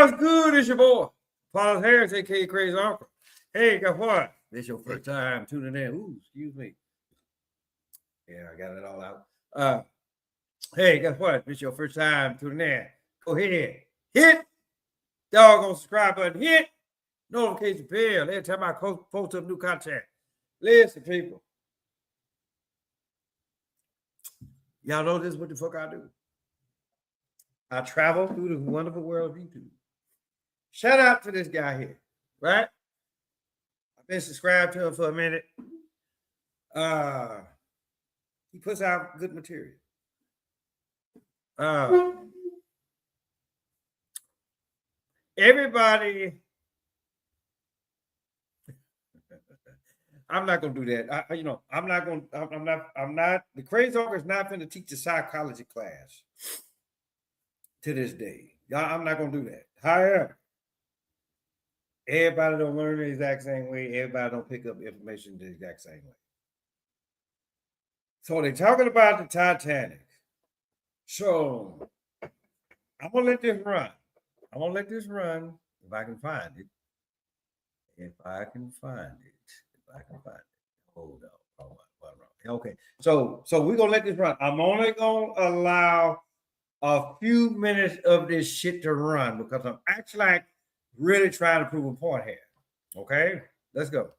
What's good? It's your boy, Paul Harris, aka Crazy Uncle. Hey, guess what? This your first time tuning in. Ooh, excuse me. Yeah, I got it all out. Hey, guess what? This your first time tuning in. Go ahead, hit doggone subscribe button, hit notification bell. Every time I post up new content. Listen, people. Y'all know this is what the fuck I do. I travel through the wonderful world of YouTube. Shout out to this guy here, right? I've been subscribed to him for a minute. He puts out good material. Everybody, I'm not gonna do that. I'm not. The Crazy Uncle is not going to teach a psychology class to this day. Y'all, I'm not gonna do that. However, everybody don't learn the exact same way. Everybody don't pick up information the exact same way. So they're talking about the Titanic. So I'm gonna let this run. If I can find it. Hold on. Okay. So we're gonna let this run. I'm only gonna allow a few minutes of this shit to run because I'm actually like really trying to prove a point here. Okay, let's go.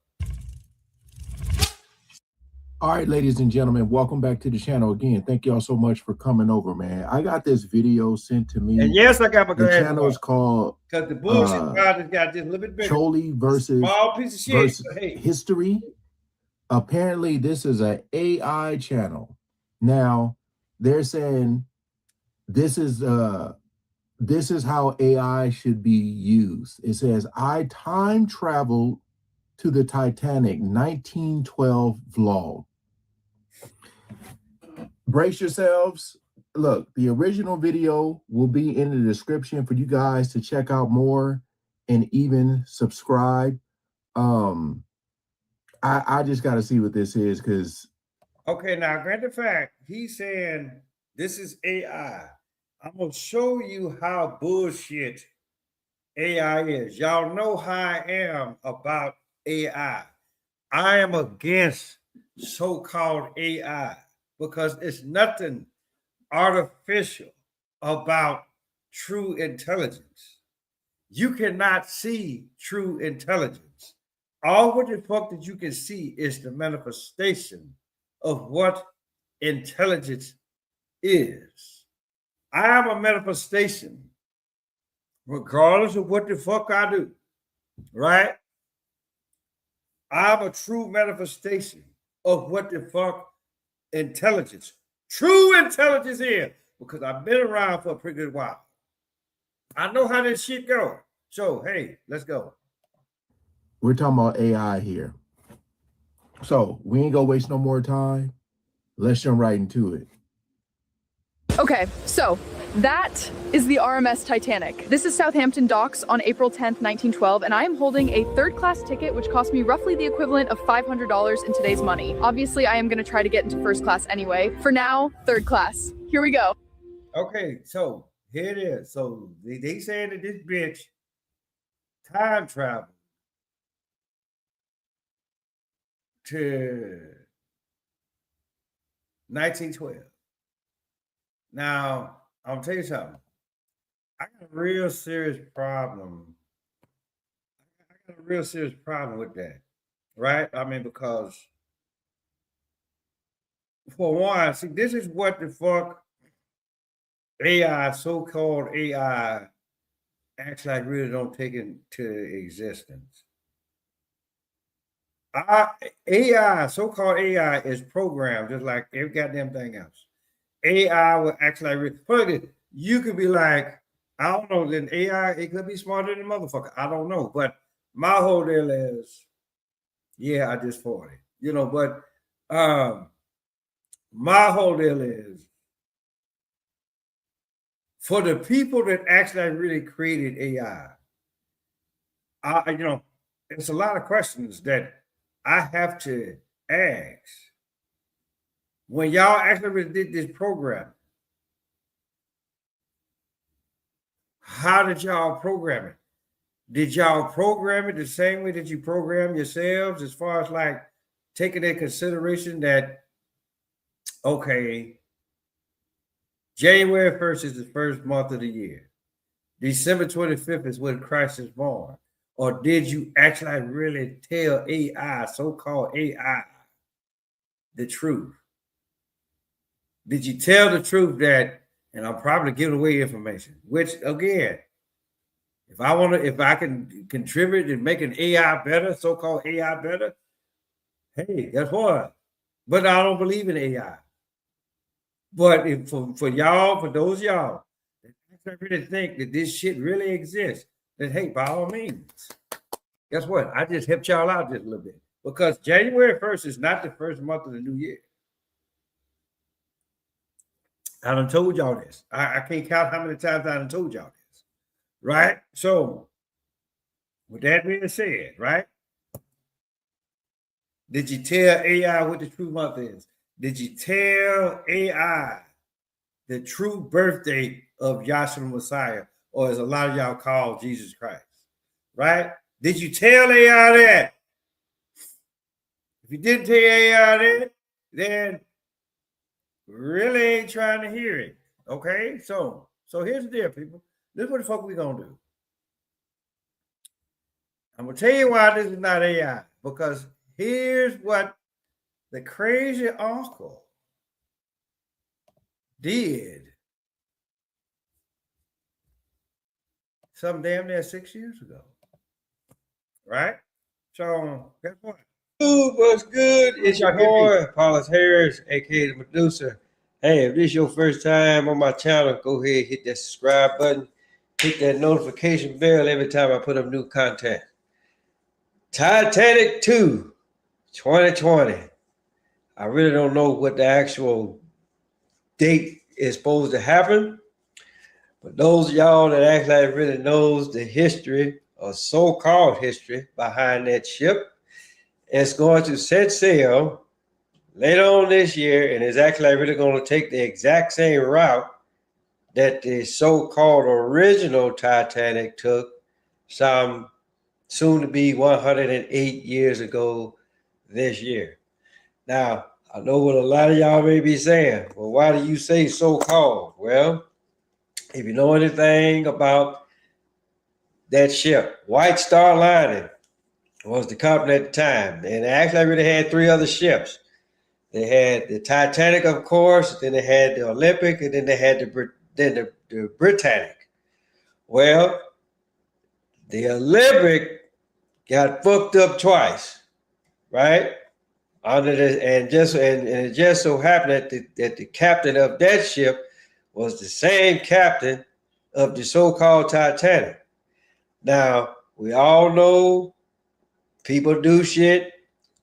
All right, ladies and gentlemen, welcome back to the channel again. Thank y'all so much for coming over, man. I got this video sent to me. And yes, I got my The channel is called because the bullshit project got just a little bit bigger. Choli versus small piece of shit. Hey. History. Apparently, this is an AI channel. Now, they're saying this is how AI should be used. It says, I time traveled to the Titanic 1912 vlog. Brace yourselves. Look, the original video will be in the description for you guys to check out more and even subscribe. I just got to see what this is because. Okay, now, granted fact, he's saying this is AI. I'm going to show you how bullshit AI is. Y'all know how I am about AI. I am against so-called AI because it's nothing artificial about true intelligence. You cannot see true intelligence. All what the fuck that you can see is the manifestation of what intelligence is. I am a manifestation, regardless of what the fuck I do, right? I'm a true manifestation of what the fuck intelligence, true intelligence is, because I've been around for a pretty good while. I know how this shit goes. So, hey, let's go. We're talking about AI here. So we ain't gonna waste no more time. Let's jump right into it. Okay, so that is the RMS Titanic. This is Southampton docks on April 10th, 1912, and I am holding a third-class ticket, which cost me roughly the equivalent of $500 in today's money. Obviously, I am going to try to get into first class anyway. For now, third class. Here we go. Okay, so here it is. So they saying that this bitch time travel to 1912. Now, I'll tell you something. I got a real serious problem. With that, right? I mean, because for one, see, this is what the fuck AI, so-called AI, actually I really don't take into existence. AI, so-called AI, is programmed just like every goddamn thing else. AI will actually, you could be like, I don't know, then AI, it could be smarter than a motherfucker. I don't know. But my whole deal is, yeah, I just fought it. But my whole deal is, for the people that actually really created AI, it's a lot of questions that I have to ask. When y'all actually did this program, How did y'all program it? Did y'all program it the same way that you program yourselves, as far as like taking into consideration that, okay, January 1st is the first month of the year. December 25th is when Christ is born. Or did you actually really tell AI, so-called AI, the truth? Did you tell the truth that, and I'm probably giving away information, which again, if I can contribute and make an AI better, so-called AI better, hey, guess what? But I don't believe in AI. But if for y'all, for those y'all that really think that this shit really exists, then hey, by all means, guess what? I just helped y'all out just a little bit, because January 1st is not the first month of the new year. I done told y'all this. I can't count how many times I done told y'all this, right? So, with that being said, right? Did you tell AI what the true month is? Did you tell AI the true birthday of Yahshua Messiah, or as a lot of y'all call Jesus Christ, right? Did you tell AI that? If you didn't tell AI that, then really ain't trying to hear it. Okay, so here's the deal, people. This is what the fuck we gonna do. I'm gonna tell you why this is not AI, because here's what the crazy uncle did some damn near 6 years ago, right? So guess what? Dude, what's good? It's your boy, Paulus Harris, aka the Medusa. Hey, if this is your first time on my channel, go ahead, hit that subscribe button, hit that notification bell every time I put up new content. Titanic 2, 2020. I really don't know what the actual date is supposed to happen, but those of y'all that actually really knows the history, or so-called history, behind that ship, it's going to set sail later on this year, and it's actually really going to take the exact same route that the so-called original Titanic took some soon to be 108 years ago this year. Now, I know what a lot of y'all may be saying. Well, why do you say so-called? Well, if you know anything about that ship, White Star Line was the company at the time, and they actually really had three other ships. They had the Titanic, of course, then they had the Olympic, and then they had the Britannic. Well, the Olympic got fucked up twice, right? Under this, and it just so happened that the captain of that ship was the same captain of the so-called Titanic. Now, we all know people do shit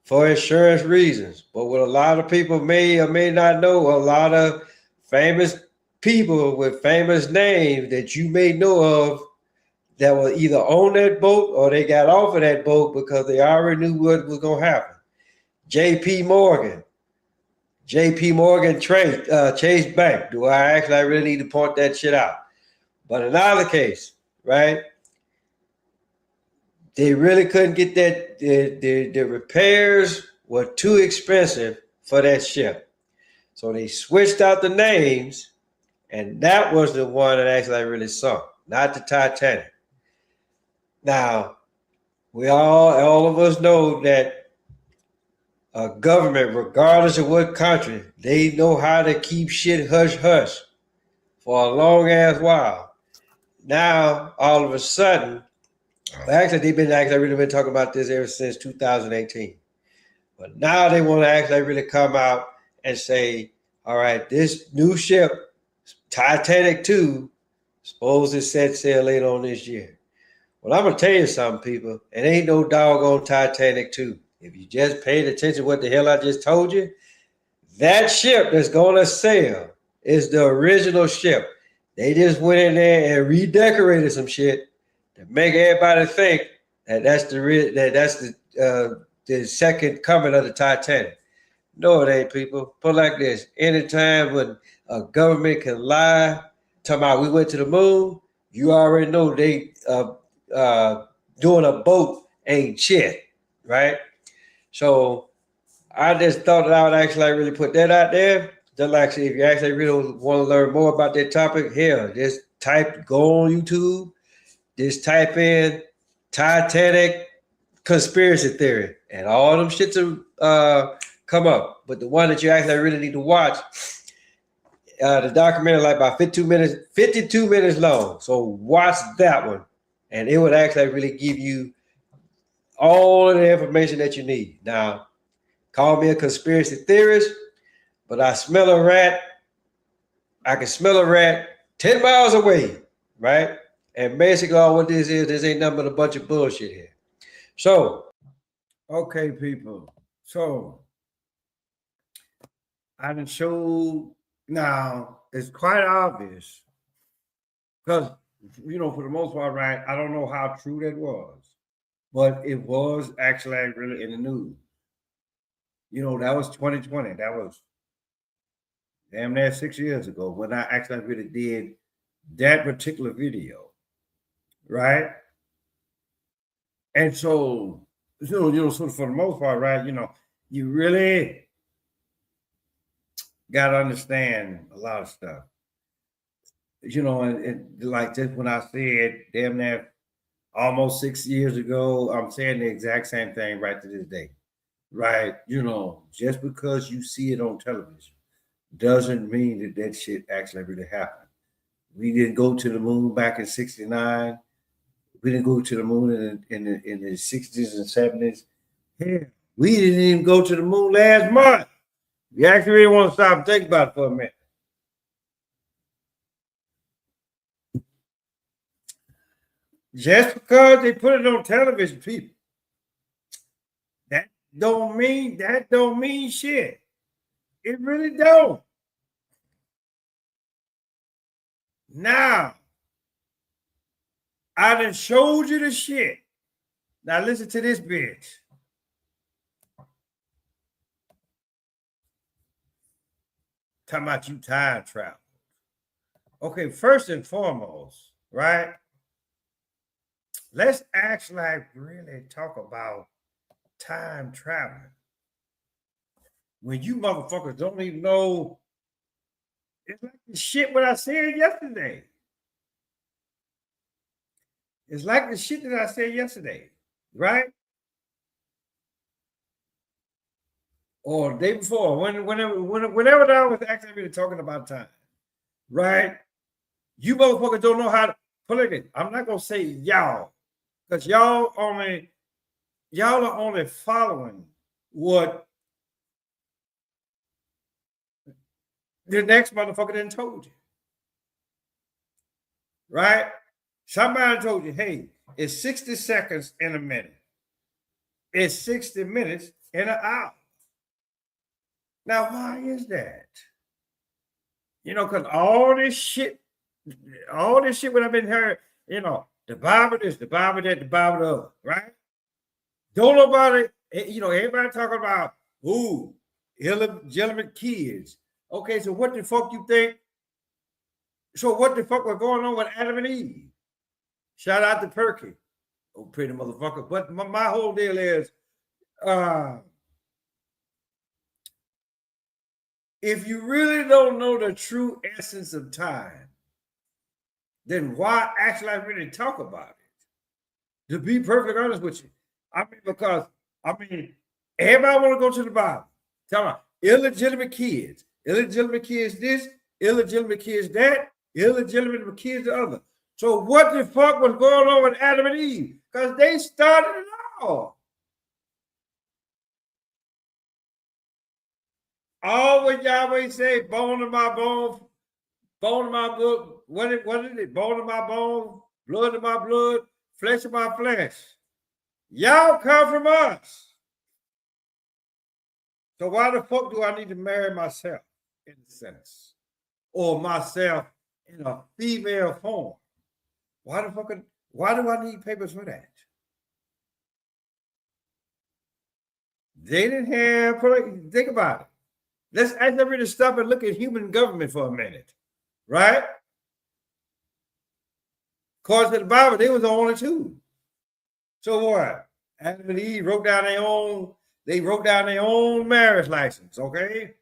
for insurance reasons, but what a lot of people may or may not know, a lot of famous people with famous names that you may know of that were either on that boat or they got off of that boat because they already knew what was going to happen. J.P. Morgan, Chase Bank. Do I really need to point that shit out? But in either case, right? They really couldn't get that. The repairs were too expensive for that ship. So they switched out the names, and that was the one that actually really sunk, not the Titanic. Now, all of us know that a government, regardless of what country, they know how to keep shit hush-hush for a long-ass while. Now, all of a sudden, actually, they've been really been talking about this ever since 2018. But now they want to really come out and say, all right, this new ship, Titanic 2, supposed to set sail later on this year. Well, I'm going to tell you something, people. It ain't no doggone Titanic 2. If you just paid attention to what the hell I just told you, that ship that's going to sail is the original ship. They just went in there and redecorated some shit to make everybody think that that's the second coming of the Titanic. No, it ain't, people. Put it like this. Anytime when a government can lie, talking about we went to the moon, you already know they doing a boat ain't shit, right? So I just thought that I would actually like really put that out there. Just like if you actually really want to learn more about that topic, hell, just go on YouTube, just type in Titanic conspiracy theory, and all them shits will come up. But the one that you actually really need to watch, the documentary like about 52 minutes long. So watch that one, and it would actually really give you all of the information that you need. Now, call me a conspiracy theorist, but I smell a rat. I can smell a rat 10 miles away, right? And basically, all what this ain't nothing but a bunch of bullshit here. So, Okay, people. So I done showed now it's quite obvious because for the most part, right? I don't know how true that was, but it was actually really in the news. That was 2020. That was damn near 6 years ago when I actually really did that particular video, right? And so, so for the most part, right? You really got to understand a lot of stuff. And like just when I said damn near almost 6 years ago, I'm saying the exact same thing right to this day, right? Just because you see it on television doesn't mean that that shit actually really happened. We didn't go to the moon back in '69. We didn't go to the moon in the 60s and 70s. Hell, we didn't even go to the moon last month. You actually really want to stop and think about it for a minute. Just because they put it on television, people, that don't mean shit. It really don't. Now, I done showed you the shit. Now listen to this bitch. Talking about you time travel. Okay, first and foremost, right? Let's actually really talk about time traveling. When you motherfuckers don't even know, it's like the shit what I said yesterday. It's like the shit that I said yesterday, right? Or the day before, whenever I was actually really talking about time, right? You motherfuckers don't know how to put it. I'm not gonna say y'all, because y'all are only following what the next motherfucker done told you. Right? Somebody told you, hey, it's 60 seconds in a minute. It's 60 minutes in an hour. Now, why is that? Because all this shit what I've been hearing, the Bible this, the Bible that, the Bible the other, right? Don't nobody, everybody talking about, illegitimate kids. Okay, so what the fuck you think? So what the fuck was going on with Adam and Eve? Shout out to Perky. Oh, pretty motherfucker. But my whole deal is, if you really don't know the true essence of time, then why actually I really talk about it? To be perfectly honest with you. Because everybody want to go to the Bible. Tell me, illegitimate kids. Illegitimate kids this, illegitimate kids that, illegitimate kids the other. So what the fuck was going on with Adam and Eve? Because they started it all. All what Yahweh say, bone of my bone, bone of my blood. What is it? Bone of my bone, blood of my blood, flesh of my flesh. Y'all come from us. So why the fuck do I need to marry myself in a sense? Or myself in a female form? Why do I need papers for that? They didn't have, think about it. Let's actually really stop and look at human government for a minute, right? According to the Bible, they was the only two. So what? Adam and Eve wrote down their own. They wrote down their own marriage license. Okay,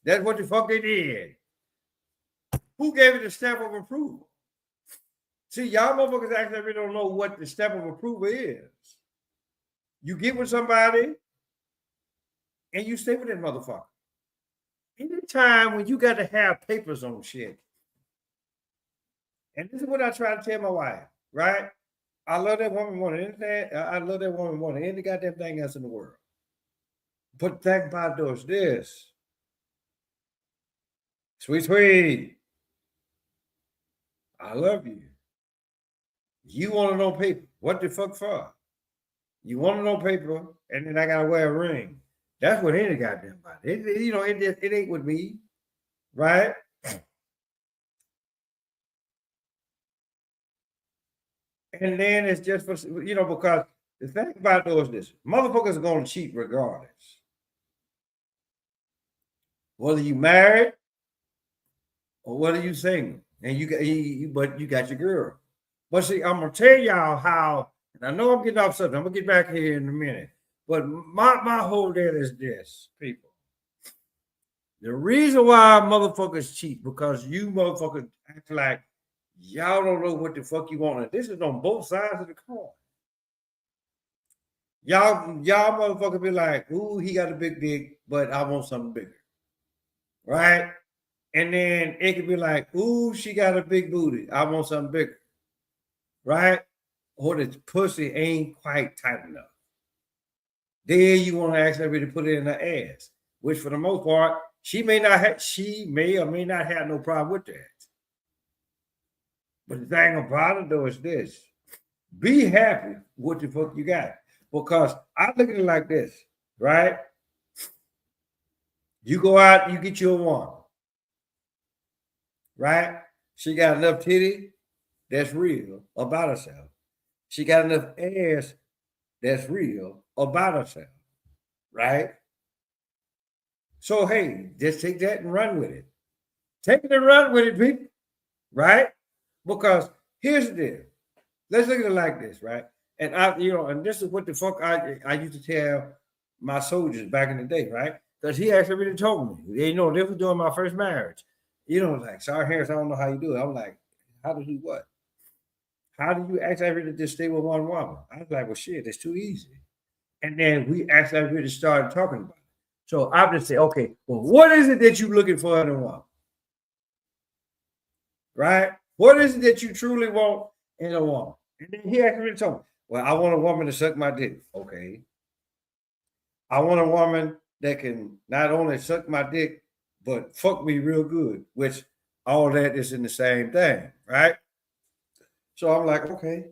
that's what the fuck they did. Who gave it the stamp of approval? See, y'all motherfuckers actually really don't know what the stamp of approval is. You get with somebody and you stay with that motherfucker. Anytime when you got to have papers on shit, and this is what I try to tell my wife, right? I love that woman more than anything. I love that woman more than any goddamn thing else in the world. But the thing about it is this. Sweet. I love you. You want to know paper. What the fuck for? You want to know paper, and then I got to wear a ring. That's what any goddamn body. It ain't with me, right? And then it's just for, because the thing about those is this. Motherfuckers are going to cheat regardless. Whether you married or whether you single. And but you got your girl. But see, I'm going to tell y'all how, and I know I'm getting off subject. I'm going to get back here in a minute. But my whole deal is this, people. The reason why motherfuckers cheat, because you motherfuckers act like y'all don't know what the fuck you want. And this is on both sides of the coin. Y'all motherfuckers be like, ooh, he got a big dick, but I want something bigger. Right? And then it could be like, ooh, she got a big booty. I want something bigger. Right? Or the pussy ain't quite tight enough. Then you want to actually really put it in her ass, which for the most part, she may or may not have no problem with that. But the thing about it though is this: be happy with the fuck you got. Because I look at it like this, right? You go out, you get you a woman, right? She got enough titty that's real about herself. She got enough ass that's real about herself, right? So hey, just take that and run with it. Take it and run with it, people, right? Because here's the deal. Let's look at it like this, right? And and this is what the fuck I used to tell my soldiers back in the day, right? Because he actually really told me. This was during my first marriage. Like, sorry, Harris, I don't know how you do it. I'm like, how do you what? How do you actually really just stay with one woman? I was like, well, shit, that's too easy. And then we actually really started talking about it. So I just say, okay, well, what is it that you're looking for in a woman? Right? What is it that you truly want in a woman? And then he actually told me, well, I want a woman to suck my dick. Okay. I want a woman that can not only suck my dick, but fuck me real good, which all that is in the same thing, right? So I'm like, okay,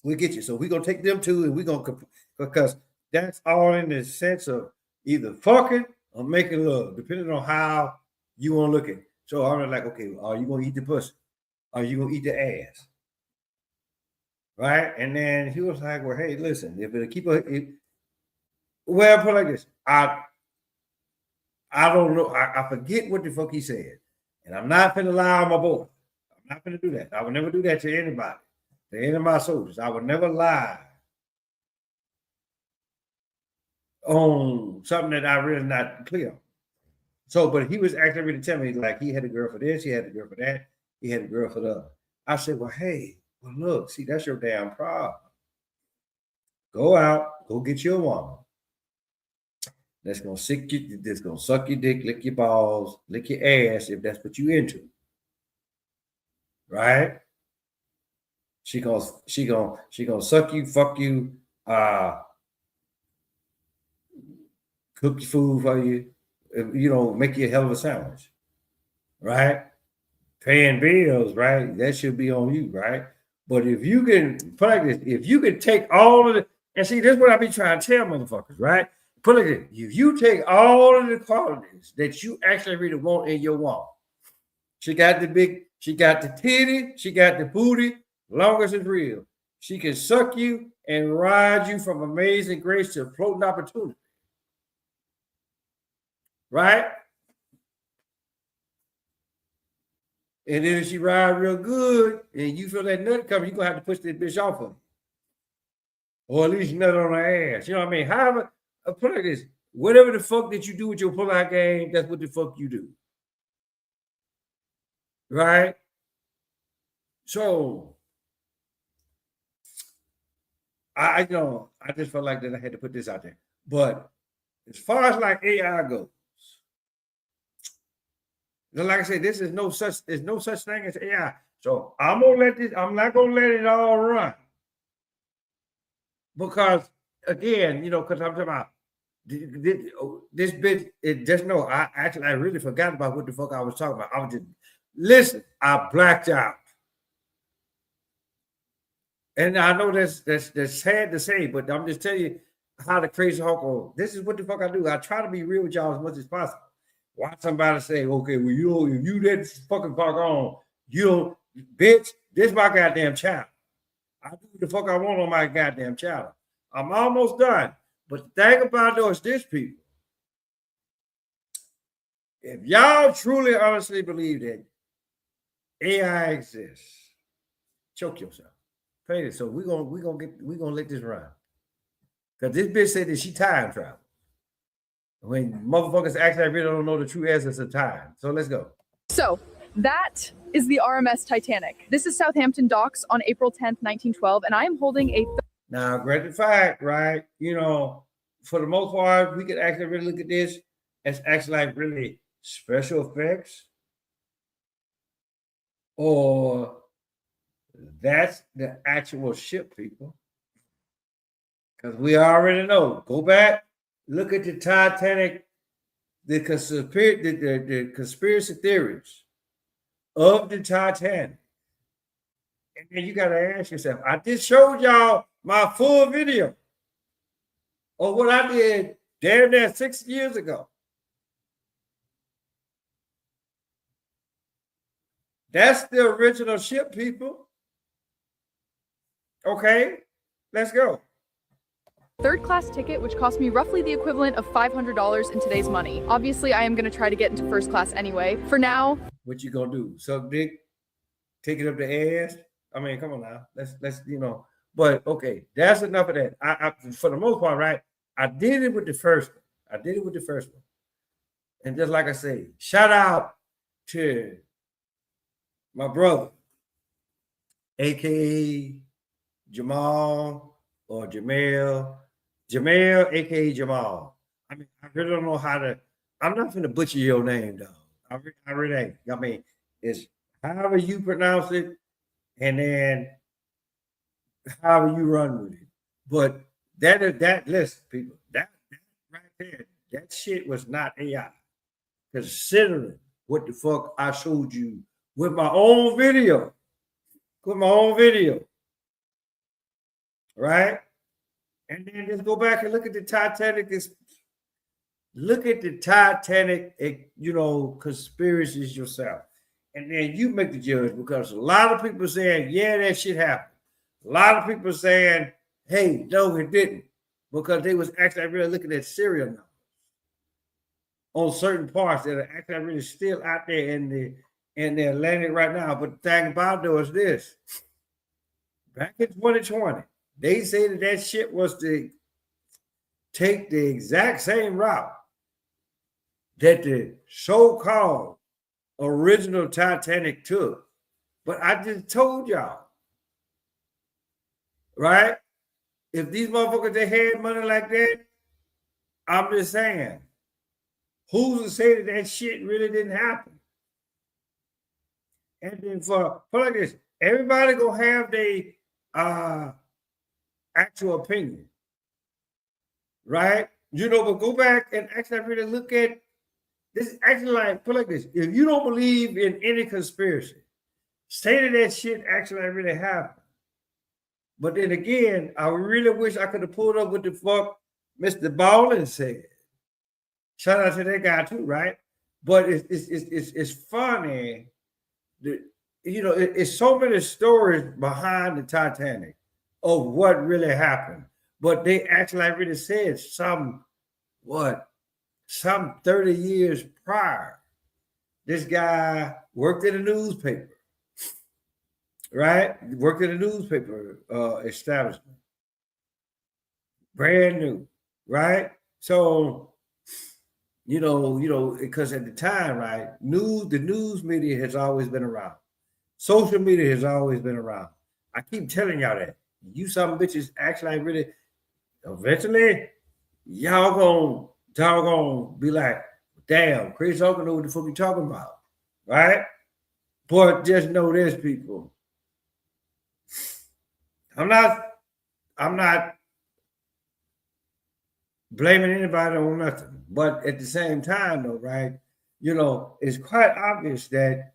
we get you. So we're going to take them two and we're going to, because that's all in the sense of either fucking or making love, depending on how you want to look at it. So I'm like, okay, are you going to eat the pussy? Are you going to eat the ass? Right? And then he was like, well, hey, listen, if it'll keep put it like this. I don't know. I forget what the fuck he said. And I'm not finna lie on my boy. I'm not finna do that. I would never do that to anybody, to any of my soldiers. I would never lie on something that I really not clear on. So, but he was actually really telling me, like, he had a girl for this, he had a girl for that, he had a girl for the other. I said, well, hey, well, look, see, that's your damn problem. Go out, go get you a woman that's gonna suck your dick, lick your balls, lick your ass if that's what you into. Right? She gonna suck you, fuck you, cook your food for you, make you a hell of a sandwich. Right? Paying bills, right? That should be on you, right? But if you can put like this, if you can take all of it, and see, this is what I be trying to tell motherfuckers, right? Put like this, if you take all of the qualities that you actually really want in your woman, she got the titty, she got the booty, long as it's real. She can suck you and ride you from amazing grace to floating opportunity. Right? And then if she ride real good and you feel that nut coming, you're gonna have to push that bitch off of her. Or at least nut on her ass. You know what I mean? However, put it like this. Whatever the fuck that you do with your pull-out game, that's what the fuck you do. Right? So I just felt like that I had to put this out there. But as far as like AI goes, like I said, there's no such thing as AI. So I'm not gonna let it all run. Because again, because I'm talking about this bit, I really forgot about what the fuck I was talking about. I was just listen, I blacked out. And I know that's sad to say, but I'm just telling you how the crazy hawk goes. This is what the fuck I do. I try to be real with y'all as much as possible. Why somebody say, okay, well, if you let this fucking fuck on, bitch, this is my goddamn child. I do what the fuck I want on my goddamn channel. I'm almost done. But the thing about it is this, people. If y'all truly, honestly believe that AI exists, choke yourself. Pay it. So we're gonna let this run. Because this bitch said that she time travel. When motherfuckers actually really don't know the true essence of time. So let's go. So that is the RMS Titanic. This is Southampton docks on April 10th, 1912, and I am holding a... Now, granted fact, right? For the most part, we could actually really look at this as actually like really special effects. Or that's the actual ship, people. Because we already know. Go back, look at the Titanic, the conspiracy theories of the Titanic. And then you got to ask yourself, I just showed y'all my full video of what I did damn near 6 years ago. That's the original ship, people. Okay, let's go. Third-class ticket, which cost me roughly the equivalent of $500 in today's money. Obviously, I am going to try to get into first class anyway. For now... What you gonna do? Suck dick? Take it up the ass? I mean, come on now. Let's But okay, that's enough of that. I for the most part, right? I did it with the first one. And just like I say, shout out to my brother, aka Jamal or Jamel, aka Jamal. I mean, I really don't know how to. I'm not gonna butcher your name, though. I really ain't. I mean, it's however you pronounce it, and then however you run with it. But that listen, people, that right there, that shit was not AI. Considering what the fuck I showed you with my own video. Right? And then just go back and look at the Titanic. Look at the Titanic, conspiracies yourself. And then you make the judge, because a lot of people saying, yeah, that shit happened. A lot of people saying, hey, no, it didn't. Because they was actually really looking at serial numbers on certain parts that are actually really still out there in the Atlantic right now. But the thing about it is this. Back in 2020, they say that shit was to take the exact same route that the so-called original Titanic took. But I just told y'all, right? If these motherfuckers, they had money like that, I'm just saying, who's to say that shit really didn't happen? And then for like this, everybody gonna have their actual opinion, right? But go back and actually really look at this. Actually, like put like this: if you don't believe in any conspiracy, say that shit actually really happened. But then again, I really wish I could have pulled up what the fuck Mr. Ballin said. Shout out to that guy too, right? But it's funny that it's so many stories behind the Titanic of what really happened. But they actually really said some 30 years prior, this guy worked in a newspaper, right? Worked in a newspaper establishment, brand new, right? So, because at the time, right, the news media has always been around. Social media has always been around. I keep telling y'all that. You some bitches actually like really eventually y'all gonna be like, damn, Chris Uncle know what the fuck you talking about. Right? But just know this, people. I'm not blaming anybody on nothing. But at the same time, though, right? It's quite obvious that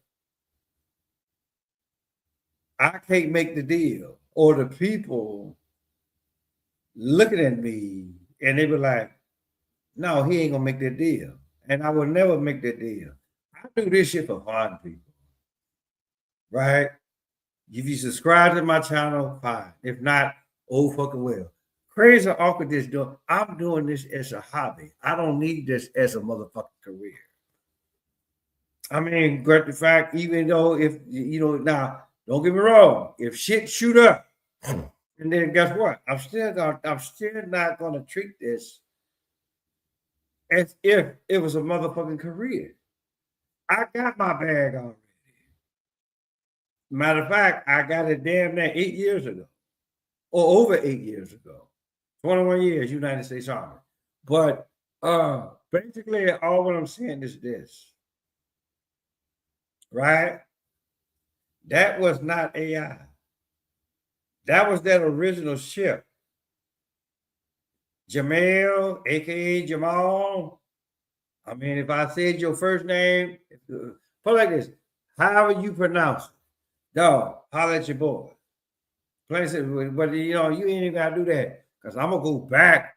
I can't make the deal, or the people looking at me and they were like, no, he ain't gonna make that deal. And I will never make that deal. I do this shit for fun, people. Right? If you subscribe to my channel, fine. If not, oh fucking well. Crazy Uncle just doing. I'm doing this as a hobby. I don't need this as a motherfucking career. I mean, great the fact, even though if now, don't get me wrong, if shit shoot up, and then guess what? I'm still not gonna treat this as if it was a motherfucking career. I got my bag already. Matter of fact, I got it damn near 8 years ago, or over 8 years ago. 21 years, United States Army. But basically, all what I'm saying is this, right? That was not AI. That was that original ship. Jamel, aka Jamal. I mean, if I said your first name, put it like this, however you pronounce it, dog, holler at your boy. But you ain't even gotta do that, because I'm gonna go back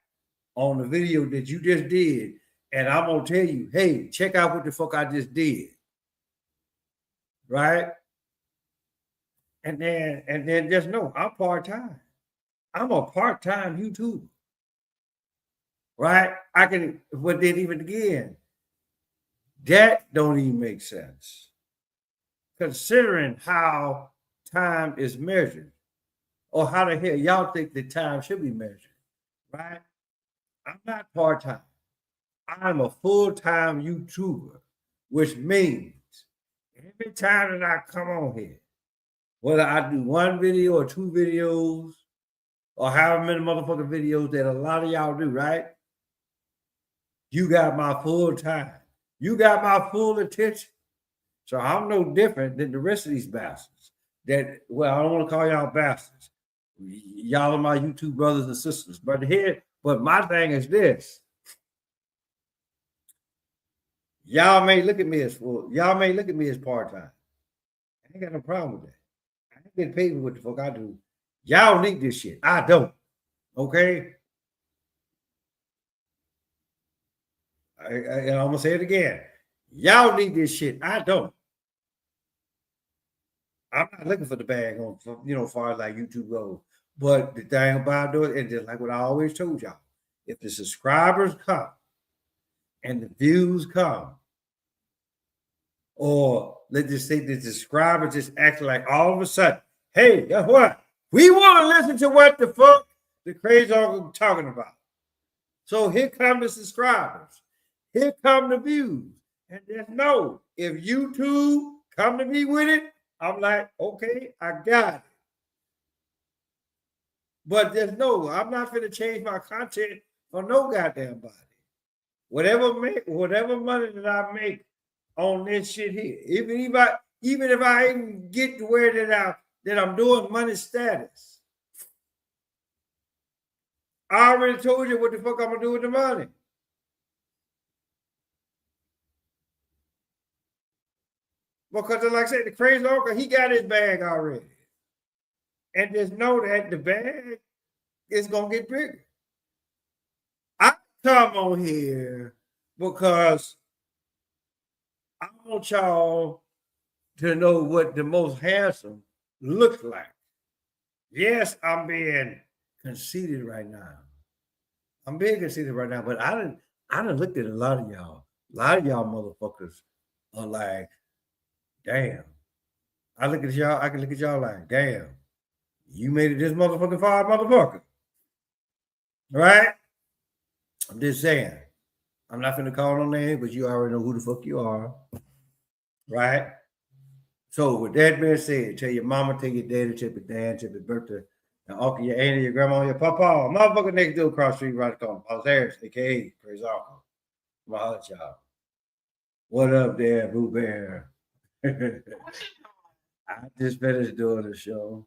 on the video that you just did, and I'm gonna tell you, hey, check out what the fuck I just did. Right? And then just know I'm part-time. I'm a part-time YouTuber. Right? But then even again, that don't even make sense, considering how time is measured, or how the hell y'all think the time should be measured, right? I'm not part-time. I'm a full-time YouTuber, which means every time that I come on here, whether I do one video or two videos, or however many motherfucking videos that a lot of y'all do, right? You got my full time. You got my full attention. So I'm no different than the rest of these bastards. I don't want to call y'all bastards. Y'all are my YouTube brothers and sisters. But my thing is this. Y'all may look at me as part-time. I ain't got no problem with that. I ain't getting paid for what the fuck I do. Y'all need this shit. I don't. Okay? And I'm gonna say it again. Y'all need this shit. I don't. I'm not looking for the bag on, as far as like YouTube goes. But the thing about it, and just like what I always told y'all, if the subscribers come and the views come, or let's just say the subscribers just act like all of a sudden, hey, guess what? We want to listen to what the fuck the crazy uncle talking about. So here come the subscribers. Here come the views. And just know, if YouTube come to me with it, I'm like, okay, I got it. But just know, I'm not going to change my content for no goddamn body. Whatever money that I make on this shit here, even if I even get to where that I'm doing money status, I already told you what the fuck I'm gonna do with the money. Because like I said, the crazy uncle, he got his bag already. And just know that the bag is gonna get bigger. I come on here because I want y'all to know what the most handsome looks like. Yes, I'm being conceited right now. I'm being conceited right now, but I done looked at a lot of y'all. A lot of y'all motherfuckers are like, damn. I look at y'all, I can look at y'all like, damn, you made it this motherfucking far, motherfucker. Right? I'm just saying. I'm not gonna call no name, but you already know who the fuck you are. Right? So with that being said, tell your mama, tell your daddy, tell your dad, tell your birthday, your uncle, your auntie, your grandma, your papa, motherfucker next door across the street right across Paul's Harris, aka Crazy Uncle. I'm gonna holler at y'all. What up there, Boo Bear? I just finished doing the show.